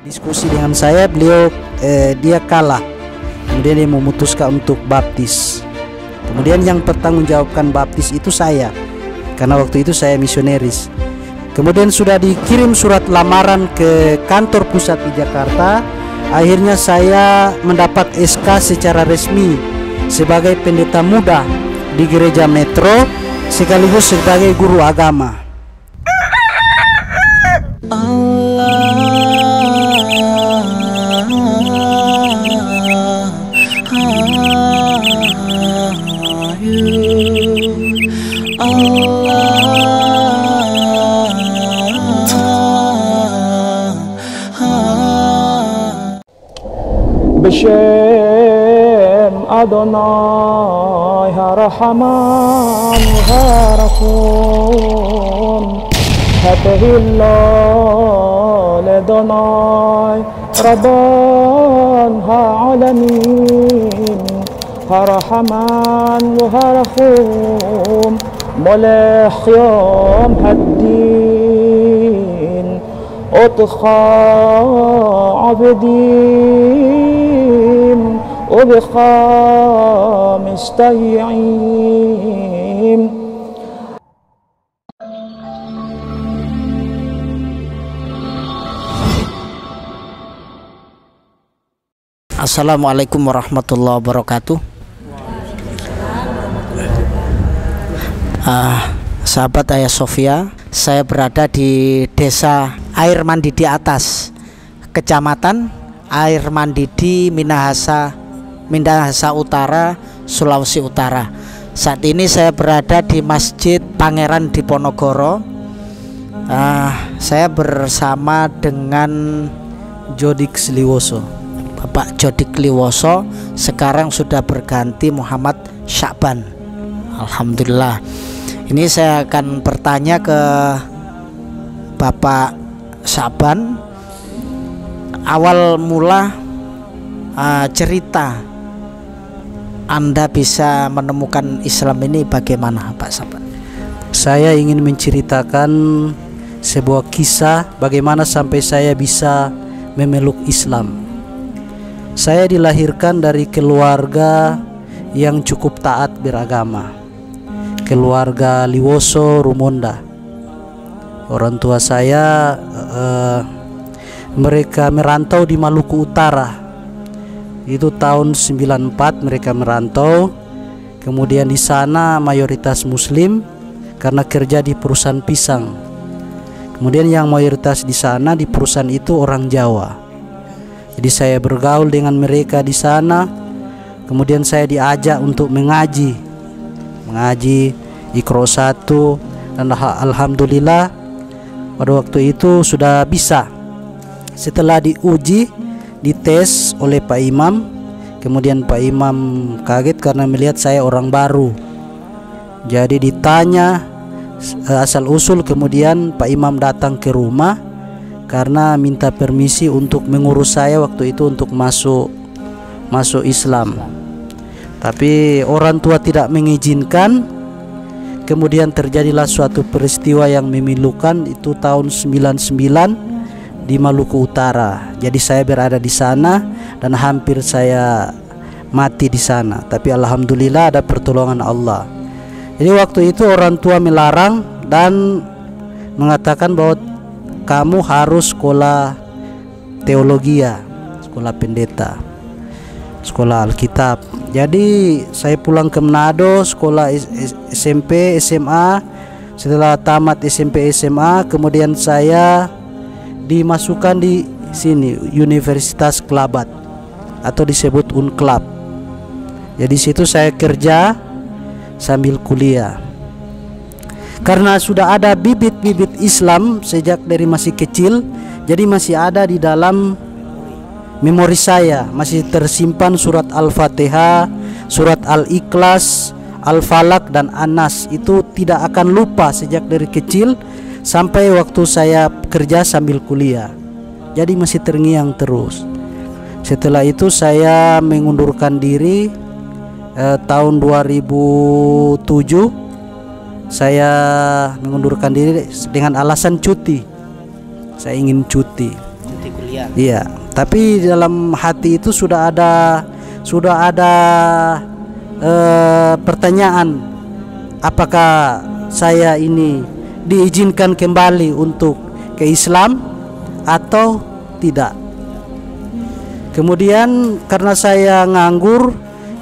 Diskusi dengan saya, beliau dia kalah. Kemudian dia memutuskan untuk baptis. Kemudian yang pertanggungjawabkan baptis itu saya, karena waktu itu saya misioneris. Kemudian sudah dikirim surat lamaran ke kantor pusat di Jakarta. Akhirnya saya mendapat SK secara resmi sebagai pendeta muda di gereja Metro, sekaligus sebagai guru agama. B'Shem Adonai HaRahaman HaRachum HaTehillah LeDonai Rabban HaAlamin HaRahaman HaRachum Molech Yom Haddin אותך עבדים ובך מסתייעים. Assalamualaikum warahmatullahi wabarakatuh. Sahabat Ayah Sofia, saya berada di desa Air Mandi di Atas, Kecamatan Air Mandi di Minahasa Utara, Sulawesi Utara. Saat ini saya berada di Masjid Pangeran Diponegoro. Saya bersama dengan Jodik Liwoso. Bapak Jodik Liwoso sekarang sudah berganti Muhammad Syakban. Alhamdulillah. Ini saya akan bertanya ke Bapak Syakban, awal mula cerita Anda bisa menemukan Islam ini bagaimana, Pak Syakban? Saya ingin menceritakan sebuah kisah bagaimana sampai saya bisa memeluk Islam. Saya dilahirkan dari keluarga yang cukup taat beragama, keluarga Liwoso Rumonda. Orang tua saya mereka merantau di Maluku Utara. Itu tahun 94 mereka merantau. Kemudian di sana mayoritas muslim karena kerja di perusahaan pisang. Kemudian yang mayoritas di sana di perusahaan itu orang Jawa. Jadi saya bergaul dengan mereka di sana. Kemudian saya diajak untuk mengaji Iqra 1, dan alhamdulillah pada waktu itu sudah bisa. Setelah diuji, dites oleh Pak Imam, kemudian Pak Imam kaget karena melihat saya orang baru. Jadi ditanya asal usul, kemudian Pak Imam datang ke rumah karena minta permisi untuk mengurus saya waktu itu untuk masuk Islam. Tapi orang tua tidak mengizinkan. Kemudian terjadilah suatu peristiwa yang memilukan, itu tahun 99 di Maluku Utara. Jadi saya berada di sana dan hampir saya mati di sana. Tapi alhamdulillah ada pertolongan Allah. Jadi waktu itu orang tua melarang dan mengatakan bahwa kamu harus sekolah teologi, sekolah pendeta, sekolah Alkitab. Jadi saya pulang ke Manado, sekolah SMP, SMA. Setelah tamat SMP, SMA, kemudian saya dimasukkan di sini Universitas Kelabat atau disebut Unclub. Jadi situ saya kerja sambil kuliah. Karena sudah ada bibit-bibit Islam sejak dari masih kecil, jadi masih ada di dalam memori saya, masih tersimpan surat Al-Fatihah, surat Al-Ikhlas, Al-Falaq dan An-Nas. Itu tidak akan lupa sejak dari kecil sampai waktu saya kerja sambil kuliah. Jadi masih terngiang terus. Setelah itu saya mengundurkan diri tahun 2007. Saya mengundurkan diri dengan alasan cuti. Saya ingin cuti kuliah. Iya. Iya, tapi dalam hati itu sudah ada pertanyaan, apakah saya ini diizinkan kembali untuk ke Islam atau tidak. Kemudian karena saya nganggur,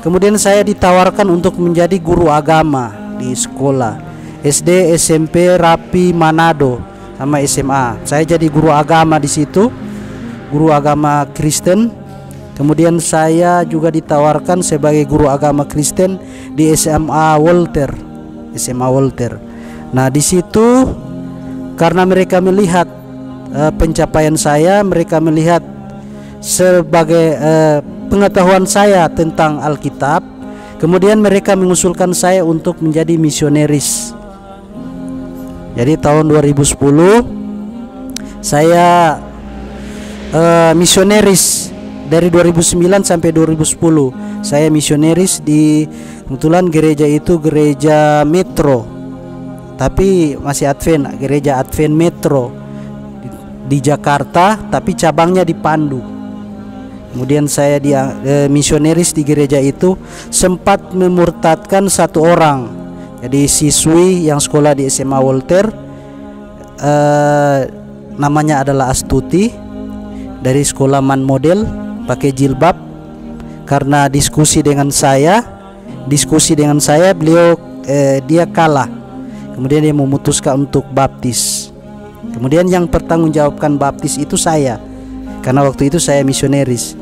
kemudian saya ditawarkan untuk menjadi guru agama di sekolah SD, SMP, Rapi, Manado, sama SMA. Saya jadi guru agama di situ, guru agama Kristen. Kemudian saya juga ditawarkan sebagai guru agama Kristen di SMA Walter. Nah, di situ karena mereka melihat pencapaian saya, mereka melihat sebagai pengetahuan saya tentang Alkitab, kemudian mereka mengusulkan saya untuk menjadi misionaris. Jadi tahun 2010 saya misionaris. Dari 2009 sampai 2010 saya misionaris di, kebetulan gereja itu gereja Metro, tapi masih Advent, gereja Advent Metro di Jakarta, tapi cabangnya di Pandu. Kemudian saya misionaris di gereja itu, sempat memurtadkan satu orang. Jadi siswi yang sekolah di SMA Walter, namanya adalah Astuti, dari sekolah Man Model, pakai jilbab. Karena diskusi dengan saya beliau dia kalah. Kemudian dia memutuskan untuk baptis. Kemudian yang pertanggungjawabkan baptis itu saya, karena waktu itu saya misionaris.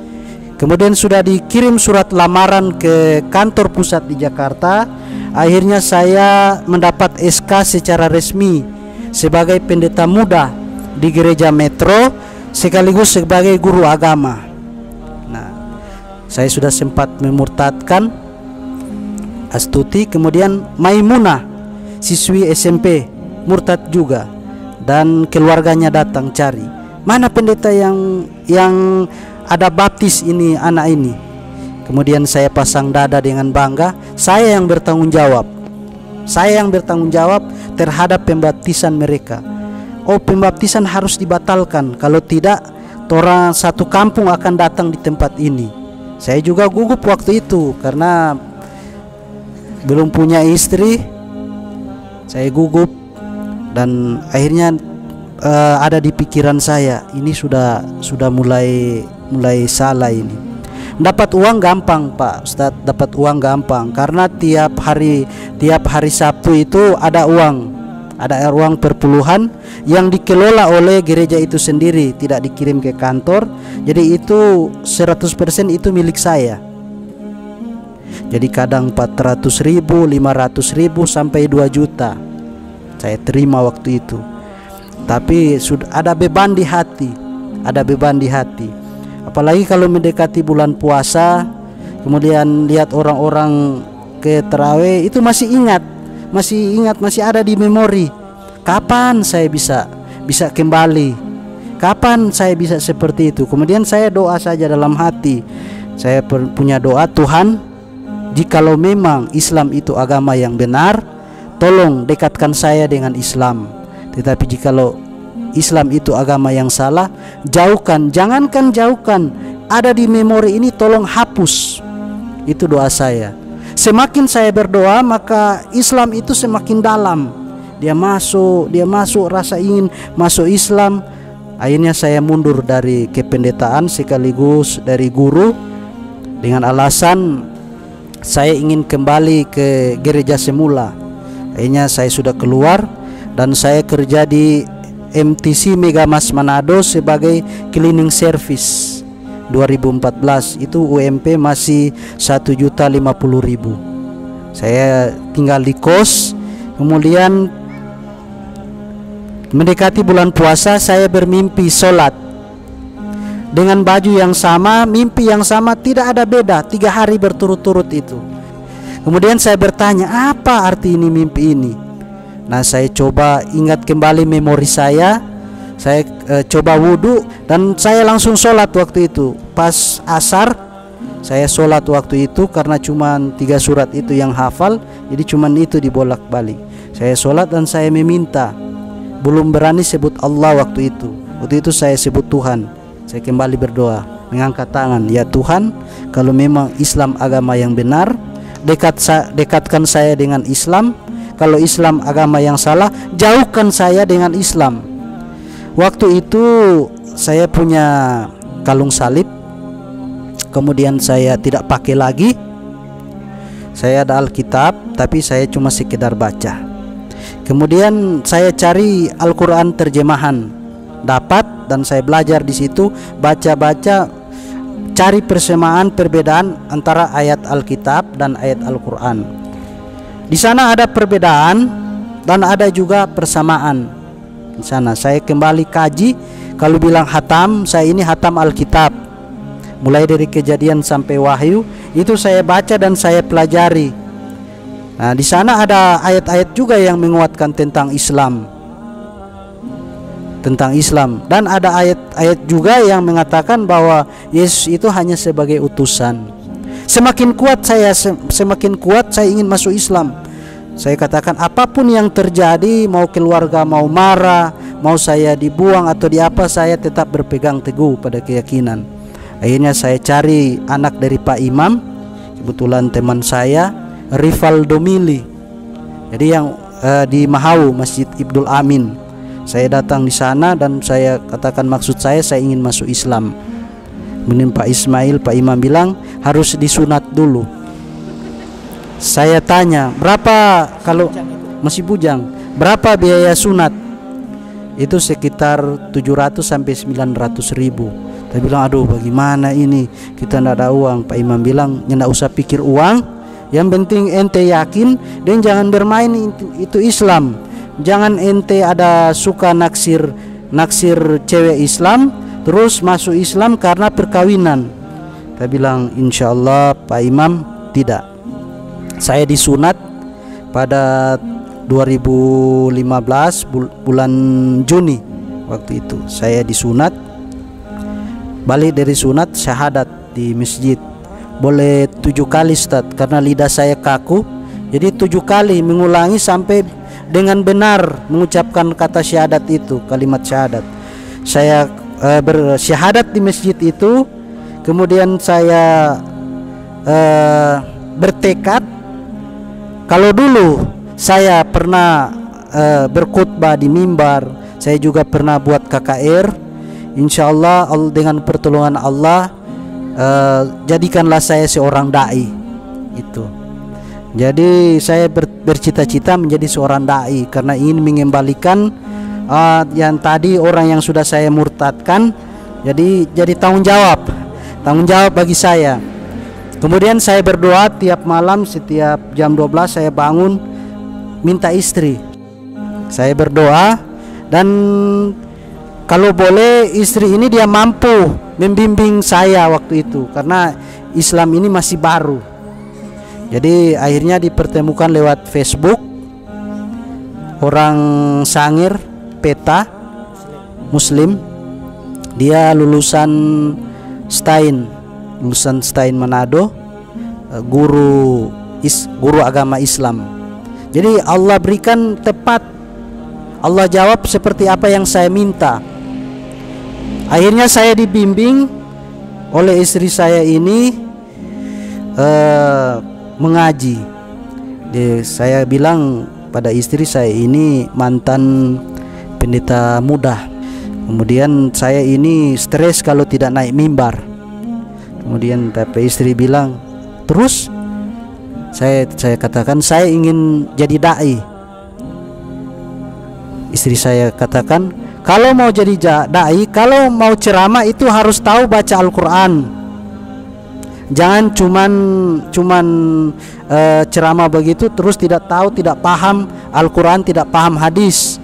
Kemudian sudah dikirim surat lamaran ke kantor pusat di Jakarta. Akhirnya saya mendapat SK secara resmi sebagai pendeta muda di gereja Metro, sekaligus sebagai guru agama. Nah, saya sudah sempat memurtadkan Astuti. Kemudian Maimunah, siswi SMP, murtad juga, dan keluarganya datang cari, mana pendeta yang ada baptis ini anak ini. Kemudian saya pasang dada dengan bangga, saya yang bertanggung jawab terhadap pembaptisan mereka. Oh, pembaptisan harus dibatalkan, kalau tidak orang satu kampung akan datang di tempat ini. Saya juga gugup waktu itu karena belum punya istri, saya gugup. Dan akhirnya ada di pikiran saya, ini sudah mulai salah ini. Dapat uang gampang, Pak Ustadz, dapat uang gampang karena tiap hari Sabtu itu ada uang perpuluhan yang dikelola oleh gereja itu sendiri, tidak dikirim ke kantor. Jadi itu 100% itu milik saya. Jadi kadang 400.000, 500.000 sampai 2 juta saya terima waktu itu. Tapi sudah ada beban di hati, apalagi kalau mendekati bulan puasa, kemudian lihat orang-orang ke tarawih, itu masih ingat, masih ada di memori. Kapan saya bisa kembali? Kapan saya bisa seperti itu? Kemudian saya doa saja dalam hati. Saya punya doa, Tuhan, jikalau memang Islam itu agama yang benar, tolong dekatkan saya dengan Islam. Tetapi jikalau Islam itu agama yang salah, jangankan jauhkan, ada di memori ini tolong hapus. Itu doa saya. Semakin saya berdoa, maka Islam itu semakin dalam. Dia masuk rasa ingin masuk Islam. Akhirnya saya mundur dari kependetaan sekaligus dari guru dengan alasan saya ingin kembali ke gereja semula. Akhirnya saya sudah keluar dan saya kerja di MTC Megamas Manado sebagai cleaning service. 2014 itu UMP masih 1.050.000. Saya tinggal di kos. Kemudian mendekati bulan puasa, saya bermimpi sholat dengan baju yang sama, mimpi yang sama, tidak ada beda, 3 hari berturut-turut itu. Kemudian saya bertanya, apa arti ini mimpi ini? Nah, saya coba ingat kembali memori saya coba wudhu dan saya langsung sholat waktu itu. Pas asar saya sholat waktu itu karena cuma 3 surat itu yang hafal, jadi cuma itu dibolak-balik. Saya sholat dan saya meminta, belum berani sebut Allah waktu itu. Waktu itu saya sebut Tuhan. Saya kembali berdoa, mengangkat tangan, ya Tuhan, kalau memang Islam agama yang benar, dekatkan saya dengan Islam. Kalau Islam agama yang salah, jauhkan saya dengan Islam. Waktu itu saya punya kalung salib, kemudian saya tidak pakai lagi. Saya ada Alkitab, tapi saya cuma sekedar baca. Kemudian saya cari Al-Quran terjemahan, dapat, dan saya belajar di situ, baca-baca, cari persamaan perbedaan antara ayat Alkitab dan ayat Al-Quran. Di sana ada perbedaan dan ada juga persamaan. Di sana saya kembali kaji. Kalau bilang hatam, saya ini hatam Alkitab, mulai dari Kejadian sampai Wahyu, itu saya baca dan saya pelajari. Nah, di sana ada ayat-ayat juga yang menguatkan tentang Islam, dan ada ayat-ayat juga yang mengatakan bahwa Yesus itu hanya sebagai utusan. Semakin kuat saya ingin masuk Islam. Saya katakan apapun yang terjadi, mau keluarga mau marah, mau saya dibuang atau diapa, saya tetap berpegang teguh pada keyakinan. Akhirnya saya cari anak dari Pak Imam, kebetulan teman saya, Rivaldo Mili. Jadi yang di Mahau, Masjid Ibdul Amin. Saya datang di sana dan saya katakan maksud saya ingin masuk Islam. Kemudian Pak Ismail, Pak Imam bilang harus disunat dulu. Saya tanya, berapa kalau masih bujang, berapa biaya sunat? Itu sekitar 700 sampai 900 ribu. Saya bilang, aduh bagaimana ini, kita tidak ada uang. Pak Imam bilang, tidak usah pikir uang, yang penting ente yakin dan jangan bermain, itu Islam. Jangan ente ada suka naksir cewek Islam terus masuk Islam karena perkawinan. Saya bilang, insya Allah Pak Imam tidak. Saya disunat pada 2015 bulan Juni. Waktu itu saya disunat, balik dari sunat syahadat di masjid. Boleh 7 kali Ustaz, karena lidah saya kaku. Jadi 7 kali mengulangi sampai dengan benar mengucapkan kata syahadat itu, kalimat syahadat. Saya bersyahadat di masjid itu. Kemudian saya bertekad, kalau dulu saya pernah berkhutbah di mimbar, saya juga pernah buat KKR. Insya Allah dengan pertolongan Allah, jadikanlah saya seorang dai. Itu. Jadi saya bercita-cita menjadi seorang dai karena ingin mengembalikan yang tadi orang yang sudah saya murtadkan. Jadi tanggung jawab bagi saya. Kemudian saya berdoa tiap malam, setiap jam 12 saya bangun minta istri. Saya berdoa, dan kalau boleh istri ini dia mampu membimbing saya waktu itu karena Islam ini masih baru. Jadi akhirnya dipertemukan lewat Facebook, orang Sangir, Peta, Muslim. Dia lulusan Stein Manado, guru agama Islam. Jadi Allah berikan tepat, Allah jawab seperti apa yang saya minta. Akhirnya saya dibimbing oleh istri saya ini mengaji. Saya bilang pada istri saya ini mantan pendeta muda. Kemudian saya ini stres kalau tidak naik mimbar. Kemudian tapi istri bilang, terus saya katakan saya ingin jadi dai. Istri saya katakan, kalau mau jadi dai, kalau mau ceramah itu harus tahu baca Al-Quran. Jangan cuman ceramah begitu terus tidak tahu, tidak paham Al-Quran, tidak paham hadis.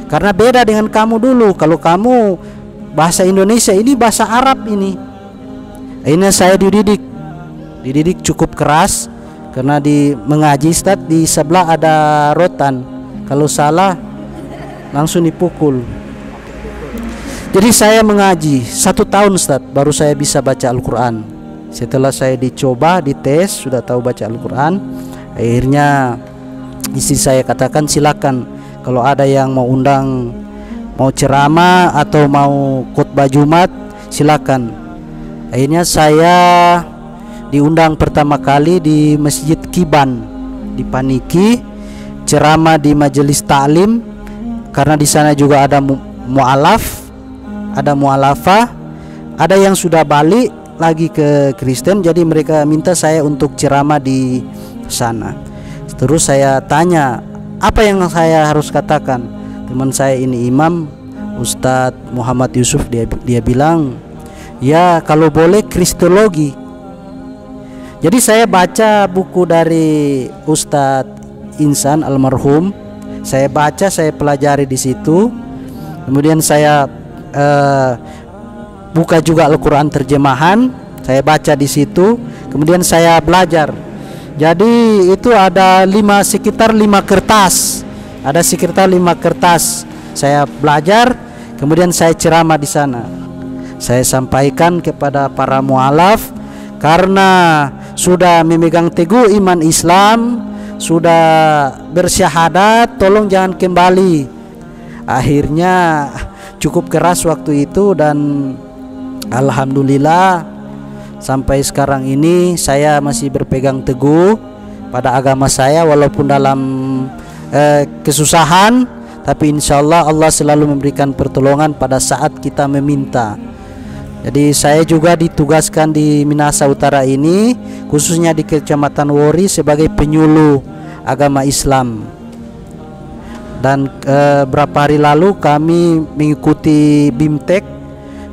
Karena beda dengan kamu dulu. Kalau kamu bahasa Indonesia, ini bahasa Arab ini. Akhirnya saya dididik cukup keras karena mengaji Ustaz, di sebelah ada rotan. Kalau salah langsung dipukul. Jadi saya mengaji 1 tahun Ustaz, baru saya bisa baca Al-Quran. Setelah saya dicoba, dites, sudah tahu baca Al-Quran. Akhirnya istri saya katakan, silakan kalau ada yang mau undang, mau ceramah atau mau khutbah Jumat, silakan. Akhirnya saya diundang pertama kali di Masjid Kiban di Paniki, ceramah di majelis taklim, karena di sana juga ada mualaf, ada mualafah, ada yang sudah balik lagi ke Kristen, jadi mereka minta saya untuk ceramah di sana. Terus saya tanya, apa yang saya harus katakan? Teman saya ini imam, Ustadz Muhammad Yusuf, dia bilang, ya kalau boleh kristologi. Jadi saya baca buku dari Ustadz Insan almarhum, saya baca, saya pelajari di situ. Kemudian saya buka juga Al-Quran terjemahan, saya baca di situ. Kemudian saya belajar. Jadi itu ada sekitar 5 kertas, ada sekitar 5 kertas. Saya belajar, kemudian saya ceramah di sana. Saya sampaikan kepada para mualaf, karena sudah memegang teguh iman Islam, sudah bersyahadat, tolong jangan kembali. Akhirnya cukup keras waktu itu, dan alhamdulillah sampai sekarang ini saya masih berpegang teguh pada agama saya, walaupun dalam kesusahan, tapi insya Allah Allah selalu memberikan pertolongan pada saat kita meminta. Jadi saya juga ditugaskan di Minahasa Utara ini, khususnya di Kecamatan Wori, sebagai penyuluh agama Islam. Dan beberapa hari lalu kami mengikuti BIMTEK,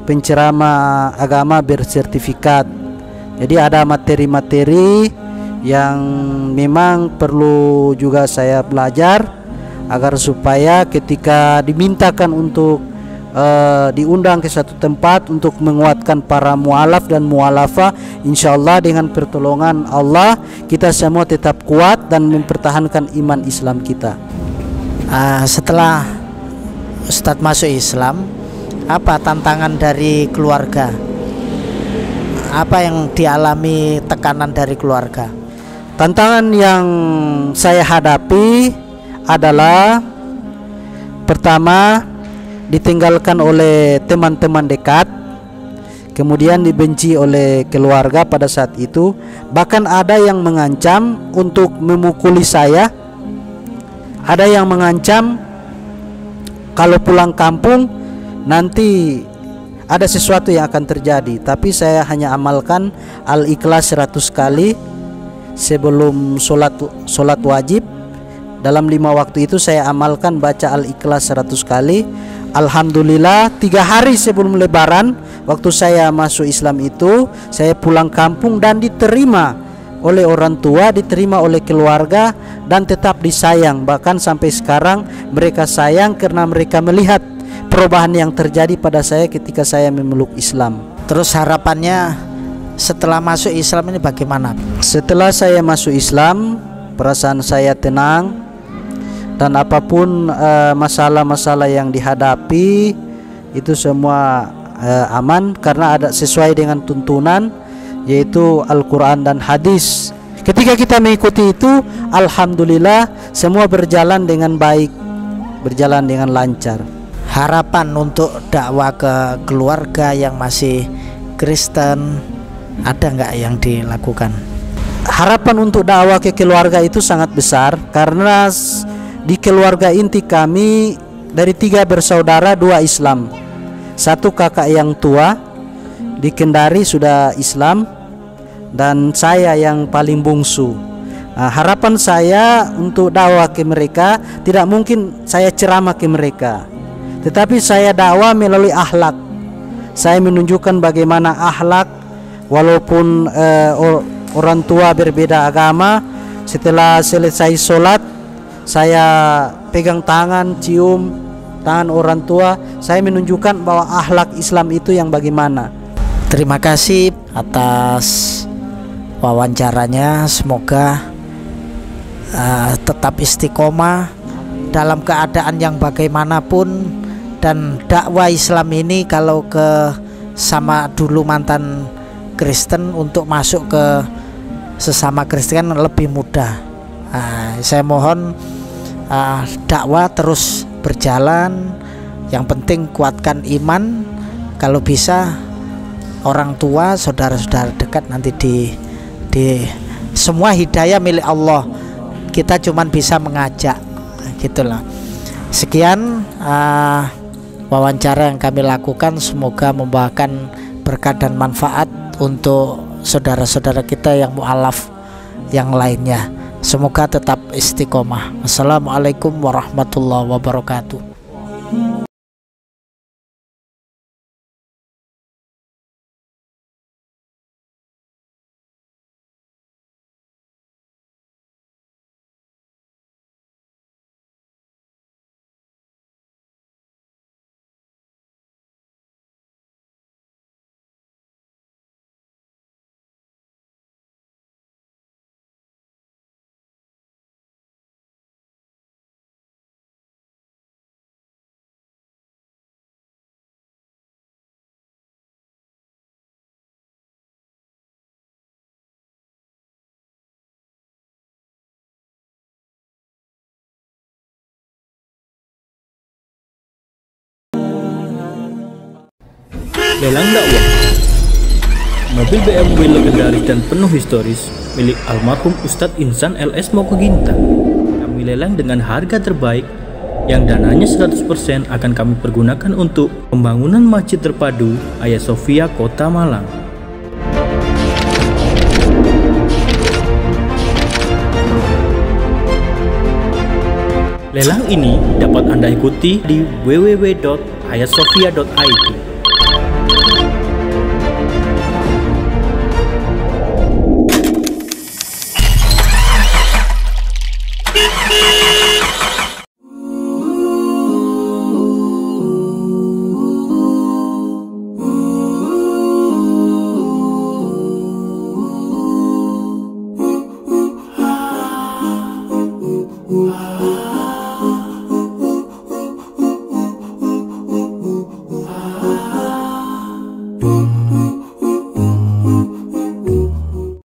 penceramah agama bersertifikat. Jadi ada materi-materi yang memang perlu juga saya belajar, agar supaya ketika dimintakan untuk diundang ke satu tempat untuk menguatkan para mualaf dan mualafah, insya Allah dengan pertolongan Allah kita semua tetap kuat dan mempertahankan iman Islam kita. Setelah Ustadz masuk Islam, apa tantangan dari keluarga? Apa yang dialami tekanan dari keluarga? Tantangan yang saya hadapi adalah, pertama, ditinggalkan oleh teman-teman dekat, kemudian dibenci oleh keluarga pada saat itu. Bahkan ada yang mengancam untuk memukuli saya, ada yang mengancam kalau pulang kampung nanti ada sesuatu yang akan terjadi. Tapi saya hanya amalkan Al-Ikhlas 100 kali sebelum sholat wajib. Dalam 5 waktu itu saya amalkan baca Al-Ikhlas 100 kali. Alhamdulillah 3 hari sebelum Lebaran, waktu saya masuk Islam itu, saya pulang kampung dan diterima oleh orang tua, diterima oleh keluarga, dan tetap disayang. Bahkan sampai sekarang mereka sayang karena mereka melihat perubahan yang terjadi pada saya ketika saya memeluk Islam. Terus harapannya setelah masuk Islam ini bagaimana? Setelah saya masuk Islam, perasaan saya tenang, dan apapun masalah-masalah yang dihadapi itu semua aman, karena ada sesuai dengan tuntunan, yaitu Al-Quran dan hadis. Ketika kita mengikuti itu, alhamdulillah semua berjalan dengan baik, berjalan dengan lancar. Harapan untuk dakwah ke keluarga yang masih Kristen, ada nggak yang dilakukan? Harapan untuk dakwah ke keluarga itu sangat besar, karena di keluarga inti kami dari 3 bersaudara, 2 Islam, 1 kakak yang tua di Kendari sudah Islam, dan saya yang paling bungsu. Harapan saya untuk dakwah ke mereka, tidak mungkin saya ceramah ke mereka, tetapi saya dakwah melalui akhlak. Saya menunjukkan bagaimana akhlak, walaupun orang tua berbeda agama. Setelah selesai sholat, saya pegang tangan, cium tangan orang tua. Saya menunjukkan bahwa akhlak Islam itu yang bagaimana. Terima kasih atas wawancaranya. Semoga tetap istiqomah dalam keadaan yang bagaimanapun. Dan dakwah Islam ini kalau ke sama dulu mantan Kristen, untuk masuk ke sesama Kristen lebih mudah. Saya mohon dakwah terus berjalan. Yang penting kuatkan iman. Kalau bisa orang tua, saudara-saudara dekat nanti di semua hidayah milik Allah. Kita cuman bisa mengajak, gitulah. Sekian wawancara yang kami lakukan, semoga membawakan berkat dan manfaat untuk saudara-saudara kita yang mu'alaf yang lainnya. Semoga tetap istiqomah. Wassalamualaikum warahmatullahi wabarakatuh. Lelang dakwah. Mobil BMW legendaris dan penuh historis milik almarhum Ustadz Insan LS Mokoginta kami lelang dengan harga terbaik, yang dananya 100% akan kami pergunakan untuk pembangunan Masjid Terpadu Hagia Sophia Kota Malang. Lelang ini dapat Anda ikuti di www.hagiasophia.id.